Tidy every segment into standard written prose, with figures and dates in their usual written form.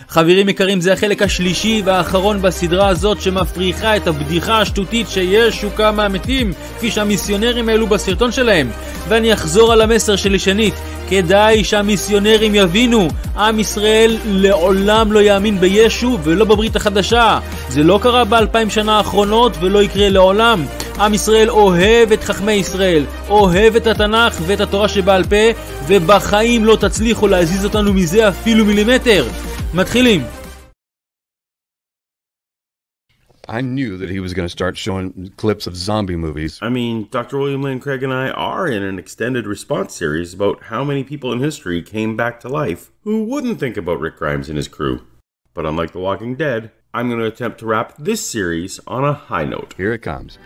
חברים יקרים, זה החלק השלישי והאחרון בסדרה הזאת שמפריכה את הבדיחה השטותית שישו קם מהמתים, כפי שהמיסיונרים העלו בסרטון שלהם. ואני אחזור על המסר שלי שנית, כדאי שהמיסיונרים יבינו, עם ישראל לעולם לא יאמין בישו ולא בברית החדשה. זה לא קרה ב2000 שנה האחרונות ולא יקרה לעולם. עם ישראל אוהב את חכמי ישראל, אוהב את התנ"ך ואת התורה שבעל פה, ובחיים לא תצליחו להזיז אותנו מזה אפילו מילימטר. מתחילים. I knew that he was going to start showing clips of zombie movies. I mean, Dr. William Lane Craig and I are in an extended response series about how many people in history came back to life who wouldn't think about Rick Grimes and his crew. But unlike The Walking Dead, I'm going to attempt to wrap this series on a high note. Here it comes.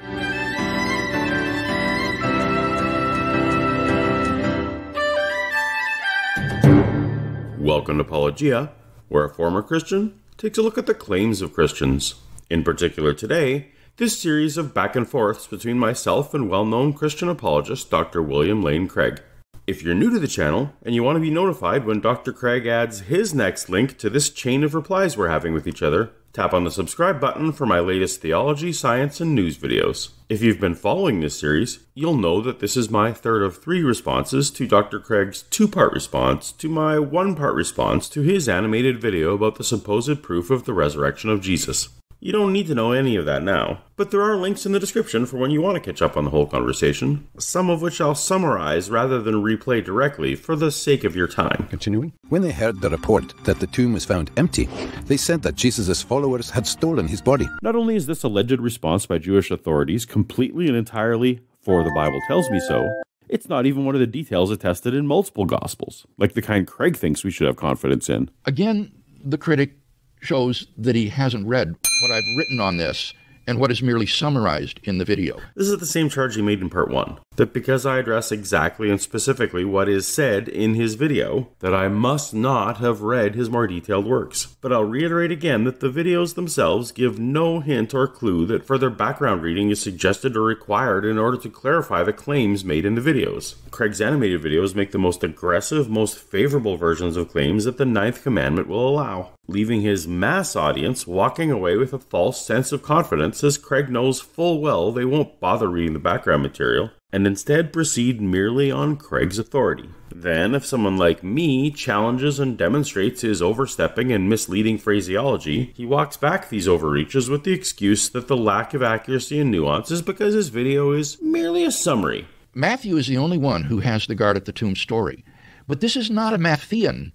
Welcome to Apologia, where a former Christian takes a look at the claims of Christians. In particular today, this series of back and forths between myself and well-known Christian apologist Dr. William Lane Craig. If you're new to the channel and you want to be notified when Dr. Craig adds his next link to this chain of replies we're having with each other, tap on the subscribe button for my latest theology, science, and news videos. If you've been following this series, you'll know that this is my third of 3 responses to Dr. Craig's 2-part response to my 1-part response to his animated video about the supposed proof of the resurrection of Jesus. You don't need to know any of that now, but there are links in the description for when you want to catch up on the whole conversation, some of which I'll summarize rather than replay directly for the sake of your time. Continuing. When they heard the report that the tomb was found empty, they said that Jesus' followers had stolen his body. Not only is this alleged response by Jewish authorities completely and entirely, for the Bible tells me so, it's not even one of the details attested in multiple Gospels, like the kind Craig thinks we should have confidence in. Again, the critic shows that he hasn't read what I've written on this and what is merely summarized in the video. This is the same charge he made in part 1, that because I address exactly and specifically what is said in his video, that I must not have read his more detailed works. But I'll reiterate again that the videos themselves give no hint or clue that further background reading is suggested or required in order to clarify the claims made in the videos. Craig's animated videos make the most aggressive, most favorable versions of claims that the 9th commandment will allow, leaving his mass audience walking away with a false sense of confidence, as Craig knows full well they won't bother reading the background material, and instead proceed merely on Craig's authority. Then, if someone like me challenges and demonstrates his overstepping and misleading phraseology, he walks back these overreaches with the excuse that the lack of accuracy and nuance is because his video is merely a summary. Matthew is the only one who has the guard at the tomb story, but this is not a Matthean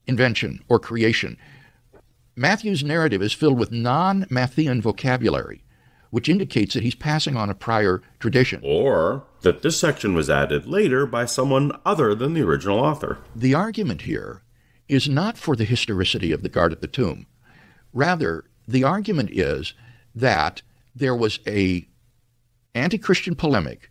invention or creation. Matthew's narrative is filled with non-Matthean vocabulary, which indicates that he's passing on a prior tradition. Or that this section was added later by someone other than the original author. The argument here is not for the historicity of the guard at the tomb. Rather, the argument is that there was a anti-Christian polemic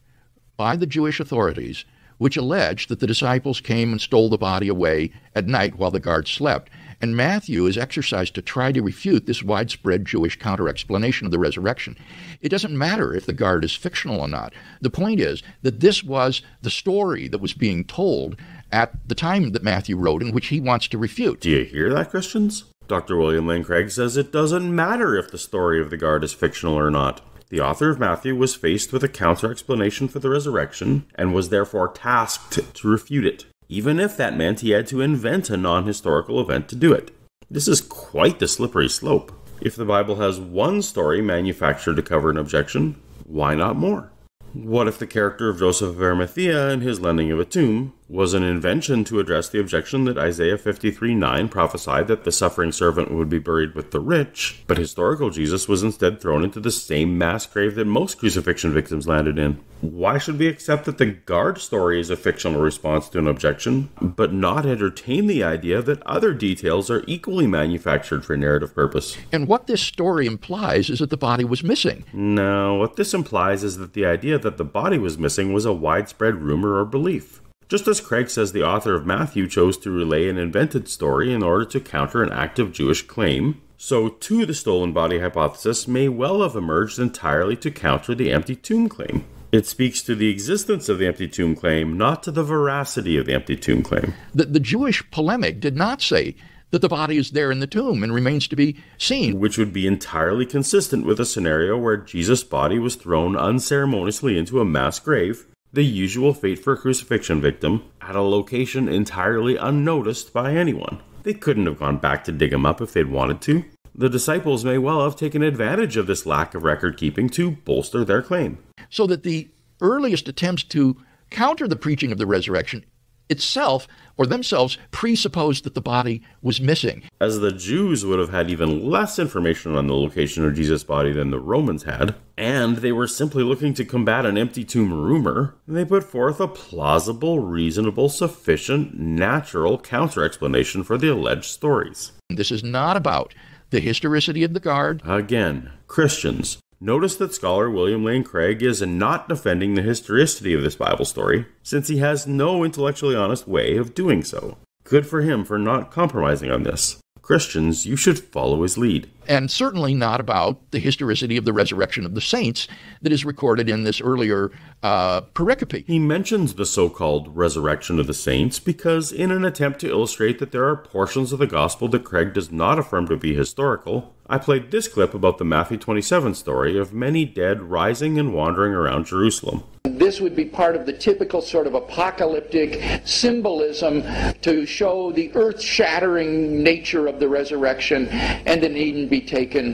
by the Jewish authorities which alleged that the disciples came and stole the body away at night while the guard slept. And Matthew is exercised to try to refute this widespread Jewish counter-explanation of the resurrection. It doesn't matter if the guard is fictional or not. The point is that this was the story that was being told at the time that Matthew wrote, in which he wants to refute. Do you hear that, Christians? Dr. William Lane Craig says it doesn't matter if the story of the guard is fictional or not. The author of Matthew was faced with a counter-explanation for the resurrection and was therefore tasked to refute it, even if that meant he had to invent a non-historical event to do it. This is quite the slippery slope. If the Bible has one story manufactured to cover an objection, why not more? What if the character of Joseph of Arimathea and his lending of a tomb was an invention to address the objection that Isaiah 53:9 prophesied that the suffering servant would be buried with the rich, but historical Jesus was instead thrown into the same mass grave that most crucifixion victims landed in? Why should we accept that the guard story is a fictional response to an objection, but not entertain the idea that other details are equally manufactured for narrative purpose? And what this story implies is that the body was missing. No, what this implies is that the idea that the body was missing was a widespread rumor or belief. Just as Craig says the author of Matthew chose to relay an invented story in order to counter an active Jewish claim, so too the stolen body hypothesis may well have emerged entirely to counter the empty tomb claim. It speaks to the existence of the empty tomb claim, not to the veracity of the empty tomb claim. The Jewish polemic did not say that the body is there in the tomb and remains to be seen. Which would be entirely consistent with a scenario where Jesus' body was thrown unceremoniously into a mass grave, the usual fate for a crucifixion victim, at a location entirely unnoticed by anyone. They couldn't have gone back to dig him up if they'd wanted to. The disciples may well have taken advantage of this lack of record-keeping to bolster their claim. So that the earliest attempts to counter the preaching of the resurrection itself or themselves presupposed that the body was missing. As the Jews would have had even less information on the location of Jesus' body than the Romans had, and they were simply looking to combat an empty tomb rumor, they put forth a plausible, reasonable, sufficient, natural counter-explanation for the alleged stories. This is not about the historicity of the guard. Again, Christians, notice that scholar William Lane Craig is not defending the historicity of this Bible story, since he has no intellectually honest way of doing so. Good for him for not compromising on this. Christians, you should follow his lead. And certainly not about the historicity of the resurrection of the saints that is recorded in this earlier pericope. He mentions the so-called resurrection of the saints because in an attempt to illustrate that there are portions of the gospel that Craig does not affirm to be historical, I played this clip about the Matthew 27 story of many dead rising and wandering around Jerusalem. This would be part of the typical sort of apocalyptic symbolism to show the earth-shattering nature of the resurrection and it needn't be taken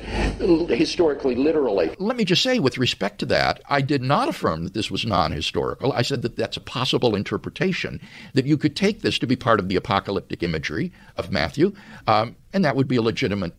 historically literally. Let me just say, with respect to that, I did not affirm that this was non-historical. I said that that's a possible interpretation, that you could take this to be part of the apocalyptic imagery of Matthew, and that would be a legitimate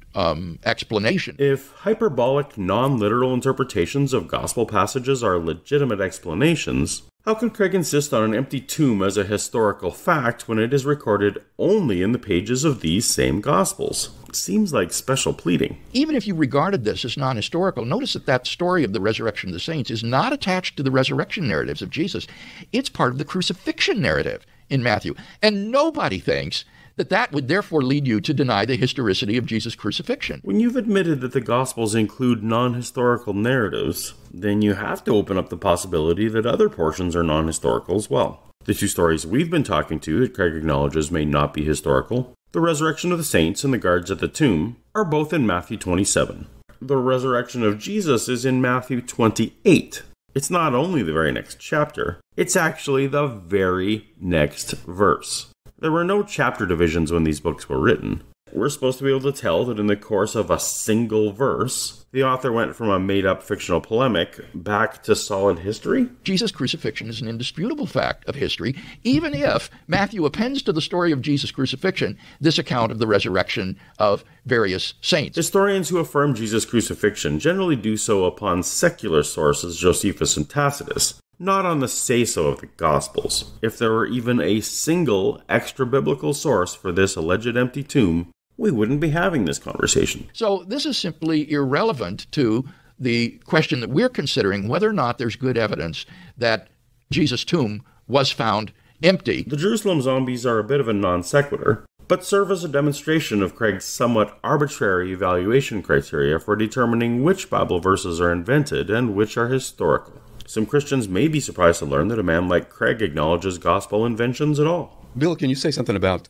explanation. If hyperbolic, non-literal interpretations of gospel passages are legitimate explanations, how can Craig insist on an empty tomb as a historical fact when it is recorded only in the pages of these same gospels? It seems like special pleading. Even if you regarded this as non-historical, notice that that story of the resurrection of the saints is not attached to the resurrection narratives of Jesus. It's part of the crucifixion narrative in Matthew. And nobody thinks that that would therefore lead you to deny the historicity of Jesus' crucifixion. When you've admitted that the Gospels include non-historical narratives, then you have to open up the possibility that other portions are non-historical as well. The two stories we've been talking to that Craig acknowledges may not be historical, the resurrection of the saints and the guards at the tomb, are both in Matthew 27. The resurrection of Jesus is in Matthew 28. It's not only the very next chapter, it's actually the very next verse. There were no chapter divisions when these books were written. We're supposed to be able to tell that in the course of a single verse, the author went from a made-up fictional polemic back to solid history? Jesus' crucifixion is an indisputable fact of history, even if Matthew appends to the story of Jesus' crucifixion this account of the resurrection of various saints. Historians who affirm Jesus' crucifixion generally do so upon secular sources, Josephus and Tacitus, not on the say-so of the Gospels. If there were even a single extra-biblical source for this alleged empty tomb, we wouldn't be having this conversation. So this is simply irrelevant to the question that we're considering, whether or not there's good evidence that Jesus' tomb was found empty. The Jerusalem zombies are a bit of a non sequitur, but serve as a demonstration of Craig's somewhat arbitrary evaluation criteria for determining which Bible verses are invented and which are historical. Some Christians may be surprised to learn that a man like Craig acknowledges gospel inventions at all. Bill, can you say something about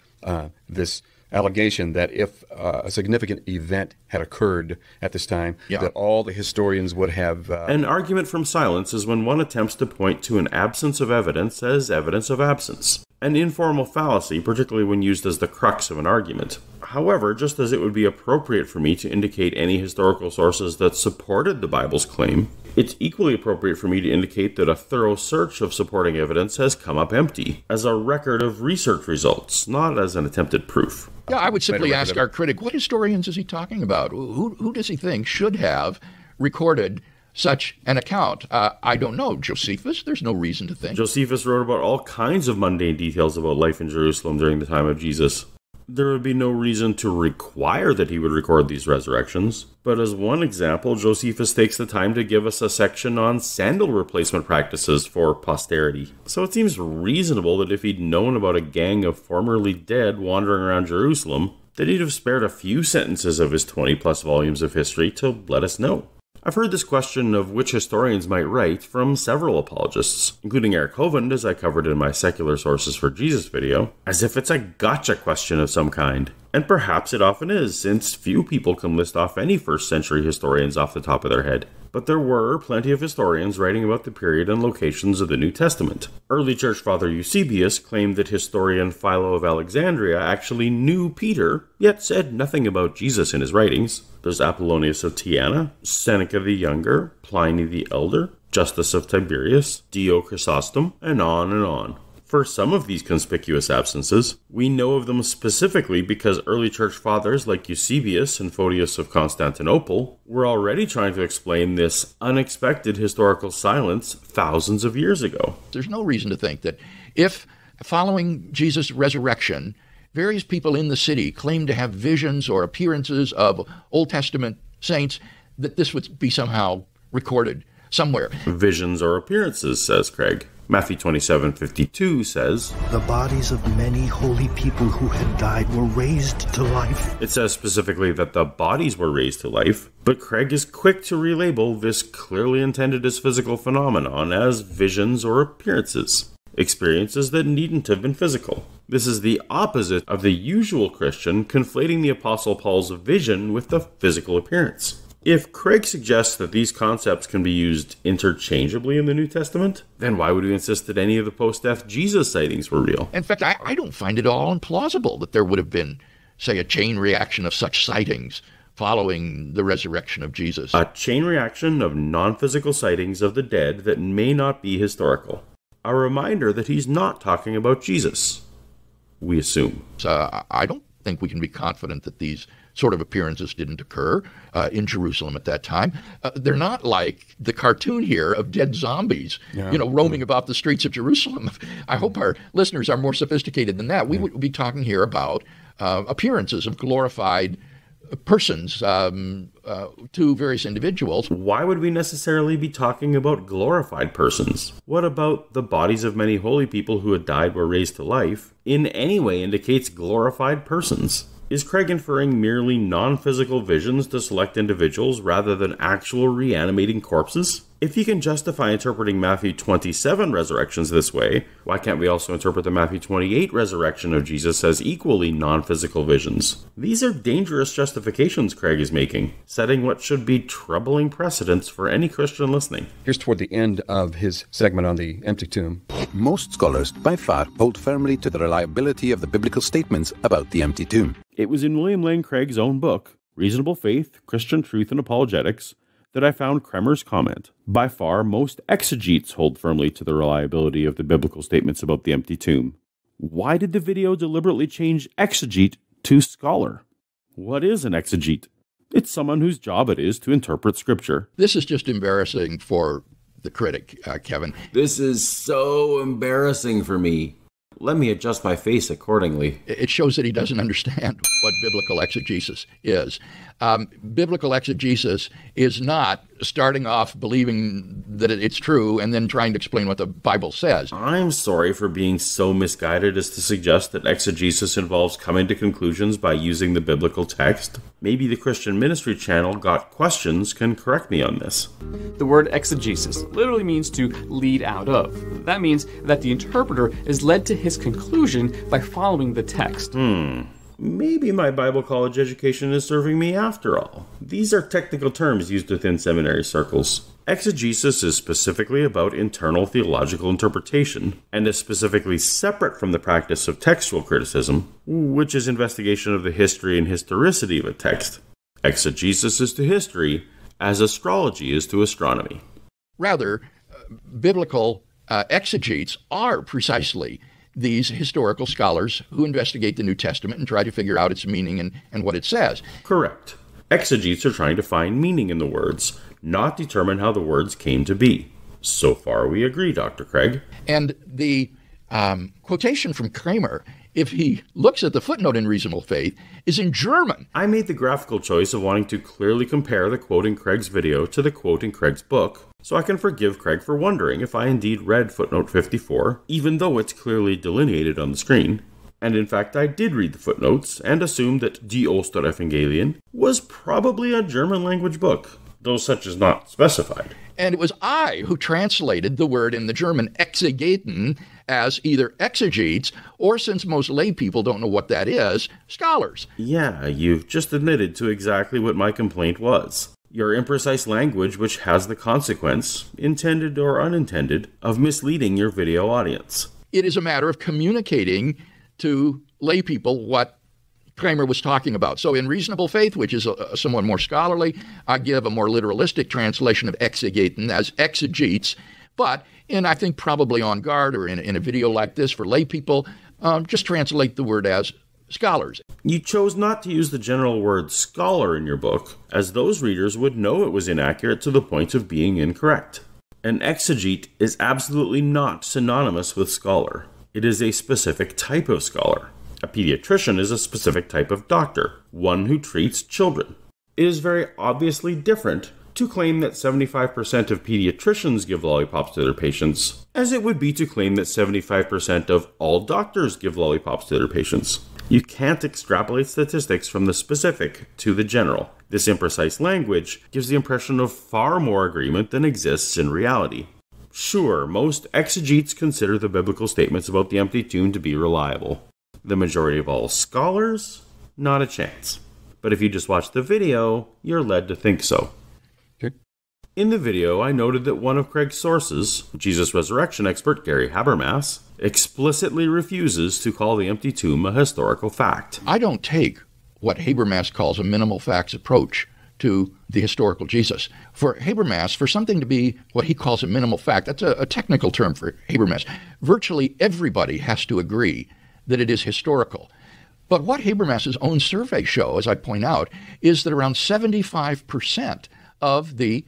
this allegation that if a significant event had occurred at this time, that all the historians would have... An argument from silence is when one attempts to point to an absence of evidence as evidence of absence. An informal fallacy, particularly when used as the crux of an argument. However, just as it would be appropriate for me to indicate any historical sources that supported the Bible's claim, it's equally appropriate for me to indicate that a thorough search of supporting evidence has come up empty, as a record of research results, not as an attempted proof. Yeah, I would simply ask our critic, what historians is he talking about? Who does he think should have recorded such an account? I don't know. Josephus? There's no reason to think. Josephus wrote about all kinds of mundane details about life in Jerusalem during the time of Jesus. There would be no reason to require that he would record these resurrections. But as one example, Josephus takes the time to give us a section on sandal replacement practices for posterity. So it seems reasonable that if he'd known about a gang of formerly dead wandering around Jerusalem, that he'd have spared a few sentences of his 20-plus volumes of history to let us know. I've heard this question of which historians might write from several apologists, including Eric Hovind, as I covered in my Secular Sources for Jesus video, as if it's a gotcha question of some kind. And perhaps it often is, since few people can list off any first-century historians off the top of their head. But there were plenty of historians writing about the period and locations of the New Testament. Early church father Eusebius claimed that historian Philo of Alexandria actually knew Peter, yet said nothing about Jesus in his writings. There's Apollonius of Tyana, Seneca the Younger, Pliny the Elder, Justus of Tiberias, Dio Chrysostom, and on and on. For some of these conspicuous absences, we know of them specifically because early church fathers like Eusebius and Photius of Constantinople were already trying to explain this unexpected historical silence thousands of years ago. There's no reason to think that if, following Jesus' resurrection, various people in the city claimed to have visions or appearances of Old Testament saints, that this would be somehow recorded somewhere. Visions or appearances, says Craig. Matthew 27:52 says, "The bodies of many holy people who had died were raised to life." It says specifically that the bodies were raised to life, but Craig is quick to relabel this clearly intended as physical phenomenon as visions or appearances, experiences that needn't have been physical. This is the opposite of the usual Christian conflating the Apostle Paul's vision with the physical appearance. If Craig suggests that these concepts can be used interchangeably in the New Testament, then why would we insist that any of the post-death Jesus sightings were real? In fact, I don't find it at all implausible that there would have been, say, a chain reaction of such sightings following the resurrection of Jesus. A chain reaction of non-physical sightings of the dead that may not be historical. A reminder that he's not talking about Jesus, we assume. I don't think we can be confident that these sort of appearances didn't occur in Jerusalem at that time. They're not like the cartoon here of dead zombies, roaming about the streets of Jerusalem. I hope our listeners are more sophisticated than that. We would be talking here about appearances of glorified persons to various individuals. Why would we necessarily be talking about glorified persons? What about the bodies of many holy people who had died were raised to life in any way indicates glorified persons? Is Craig inferring merely non-physical visions to select individuals rather than actual reanimating corpses? If he can justify interpreting Matthew 27 resurrections this way, why can't we also interpret the Matthew 28 resurrection of Jesus as equally non-physical visions? These are dangerous justifications Craig is making, setting what should be troubling precedents for any Christian listening. Here's toward the end of his segment on the empty tomb. Most scholars, by far, hold firmly to the reliability of the biblical statements about the empty tomb. It was in William Lane Craig's own book, Reasonable Faith, Christian Truth and Apologetics, that I found Kremer's comment. By far, most exegetes hold firmly to the reliability of the biblical statements about the empty tomb. Why did the video deliberately change exegete to scholar? What is an exegete? It's someone whose job it is to interpret Scripture. This is just embarrassing for the critic, Kevin. This is so embarrassing for me. Let me adjust my face accordingly. It shows that he doesn't understand what biblical exegesis is. Biblical exegesis is not starting off believing that it's true and then trying to explain what the Bible says. I'm sorry for being so misguided as to suggest that exegesis involves coming to conclusions by using the biblical text. Maybe the Christian Ministry channel Got Questions can correct me on this. The word exegesis literally means to lead out of. That means that the interpreter is led to his conclusion by following the text. Maybe my Bible college education is serving me after all. These are technical terms used within seminary circles. Exegesis is specifically about internal theological interpretation, and is specifically separate from the practice of textual criticism, which is investigation of the history and historicity of a text. Exegesis is to history, as astrology is to astronomy. Rather, biblical exegetes are precisely these historical scholars who investigate the New Testament and try to figure out its meaning and what it says. Correct. Exegetes are trying to find meaning in the words, not determine how the words came to be. So far we agree, Dr. Craig. And the quotation from Kremer, if he looks at the footnote in Reasonable Faith, is in German. I made the graphical choice of wanting to clearly compare the quote in Craig's video to the quote in Craig's book, so I can forgive Craig for wondering if I indeed read footnote 54, even though it's clearly delineated on the screen. And in fact, I did read the footnotes and assumed that Die Osterevangelion was probably a German language book. though such is not specified. And it was I who translated the word in the German exegeten as either exegetes, or, since most lay people don't know what that is, scholars. Yeah, you've just admitted to exactly what my complaint was. Your imprecise language, which has the consequence, intended or unintended, of misleading your video audience. It is a matter of communicating to lay people what Kramer was talking about. So in Reasonable Faith, which is somewhat more scholarly, I give a more literalistic translation of exegeten as exegetes. But in, I think, probably On Guard or in a video like this for lay people, just translate the word as scholars. You chose not to use the general word scholar in your book, as those readers would know it was inaccurate to the point of being incorrect. An exegete is absolutely not synonymous with scholar. It is a specific type of scholar. A pediatrician is a specific type of doctor, one who treats children. It is very obviously different to claim that 75% of pediatricians give lollipops to their patients, as it would be to claim that 75% of all doctors give lollipops to their patients. You can't extrapolate statistics from the specific to the general. This imprecise language gives the impression of far more agreement than exists in reality. Sure, most exegetes consider the biblical statements about the empty tomb to be reliable. The majority of all scholars? Not a chance. But if you just watch the video, you're led to think so. Okay. In the video, I noted that one of Craig's sources, Jesus resurrection expert Gary Habermas, explicitly refuses to call the empty tomb a historical fact. I don't take what Habermas calls a minimal facts approach to the historical Jesus. For Habermas, for something to be what he calls a minimal fact, that's a technical term for Habermas. Virtually everybody has to agree that it is historical. But what Habermas's own survey show, as I point out, is that around 75% of the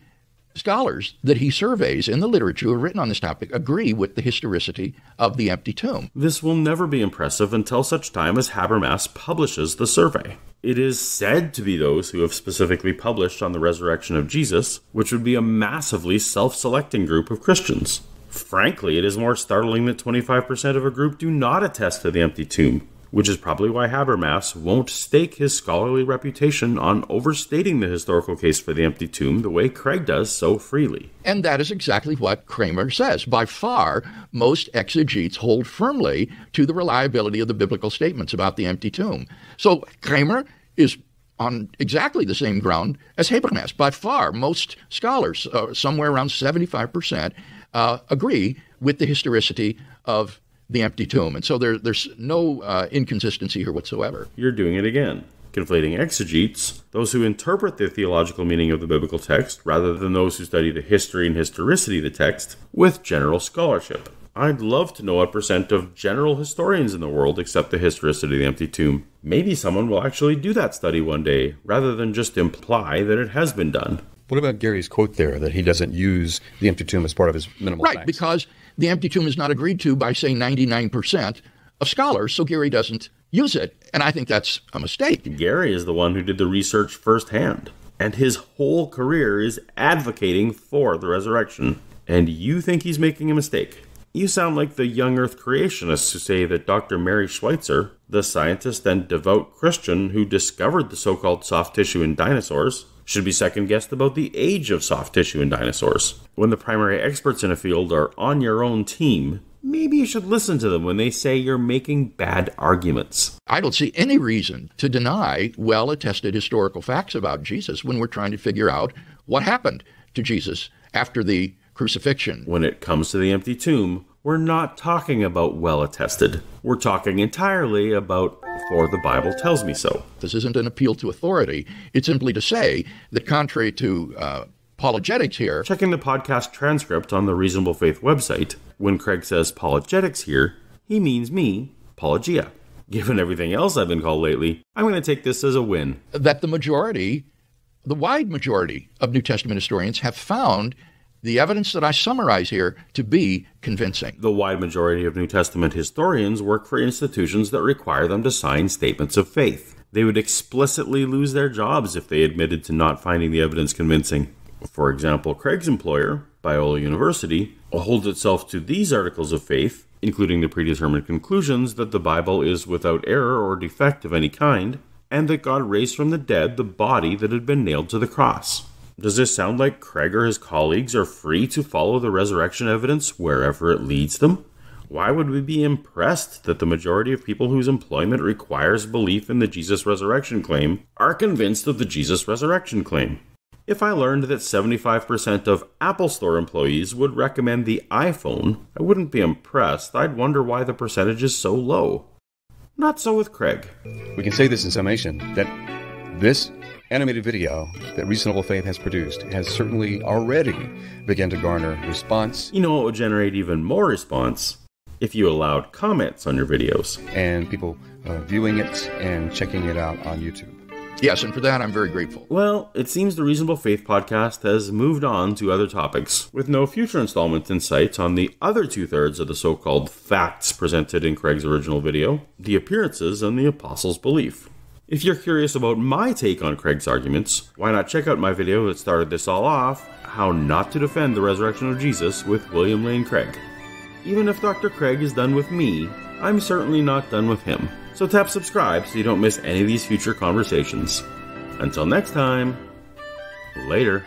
scholars that he surveys in the literature who have written on this topic agree with the historicity of the empty tomb. This will never be impressive until such time as Habermas publishes the survey. It is said to be those who have specifically published on the resurrection of Jesus, which would be a massively self-selecting group of Christians. Frankly, it is more startling that 25% of a group do not attest to the empty tomb, which is probably why Habermas won't stake his scholarly reputation on overstating the historical case for the empty tomb the way Craig does so freely. And that is exactly what Kramer says. By far, most exegetes hold firmly to the reliability of the biblical statements about the empty tomb. So Kramer is on exactly the same ground as Habermas. By far, most scholars, somewhere around 75%, agree with the historicity of the empty tomb. And so there's no inconsistency here whatsoever. You're doing it again, conflating exegetes, those who interpret the theological meaning of the biblical text, rather than those who study the history and historicity of the text, with general scholarship. I'd love to know what percent of general historians in the world accept the historicity of the empty tomb. Maybe someone will actually do that study one day, rather than just imply that it has been done. What about Gary's quote there, that he doesn't use the empty tomb as part of his minimal facts? Right, because the empty tomb is not agreed to by, say, 99% of scholars, so Gary doesn't use it. And I think that's a mistake. Gary is the one who did the research firsthand, and his whole career is advocating for the resurrection. And you think he's making a mistake? You sound like the young earth creationists who say that Dr. Mary Schweitzer, the scientist and devout Christian who discovered the so-called soft tissue in dinosaurs, should be second-guessed about the age of soft tissue in dinosaurs. When the primary experts in a field are on your own team, maybe you should listen to them when they say you're making bad arguments. I don't see any reason to deny well-attested historical facts about Jesus when we're trying to figure out what happened to Jesus after the crucifixion. When it comes to the empty tomb, we're not talking about well-attested. We're talking entirely about for the Bible tells me so. This isn't an appeal to authority. It's simply to say that contrary to apologetics here... Checking the podcast transcript on the Reasonable Faith website, when Craig says apologetics here, he means me, apologia. Given everything else I've been called lately, I'm going to take this as a win. That the wide majority of New Testament historians have found the evidence that I summarize here to be convincing. The wide majority of New Testament historians work for institutions that require them to sign statements of faith. They would explicitly lose their jobs if they admitted to not finding the evidence convincing. For example, Craig's employer, Biola University, holds itself to these articles of faith, including the predetermined conclusions that the Bible is without error or defect of any kind, and that God raised from the dead the body that had been nailed to the cross. Does this sound like Craig or his colleagues are free to follow the resurrection evidence wherever it leads them? Why would we be impressed that the majority of people whose employment requires belief in the Jesus resurrection claim are convinced of the Jesus resurrection claim? If I learned that 75% of Apple Store employees would recommend the iPhone, I wouldn't be impressed. I'd wonder why the percentage is so low. Not so with Craig. We can say this in summation, that this animated video that Reasonable Faith has produced has certainly already begun to garner response. You know what would generate even more response? If you allowed comments on your videos. And people viewing it and checking it out on YouTube. Yes, and for that I'm very grateful. Well, it seems the Reasonable Faith podcast has moved on to other topics, with no future installment in sight on the other 2/3 of the so-called facts presented in Craig's original video, the appearances and the apostles' belief. If you're curious about my take on Craig's arguments, why not check out my video that started this all off, How Not to Defend the Resurrection of Jesus with William Lane Craig. Even if Dr. Craig is done with me, I'm certainly not done with him. So tap subscribe so you don't miss any of these future conversations. Until next time, later.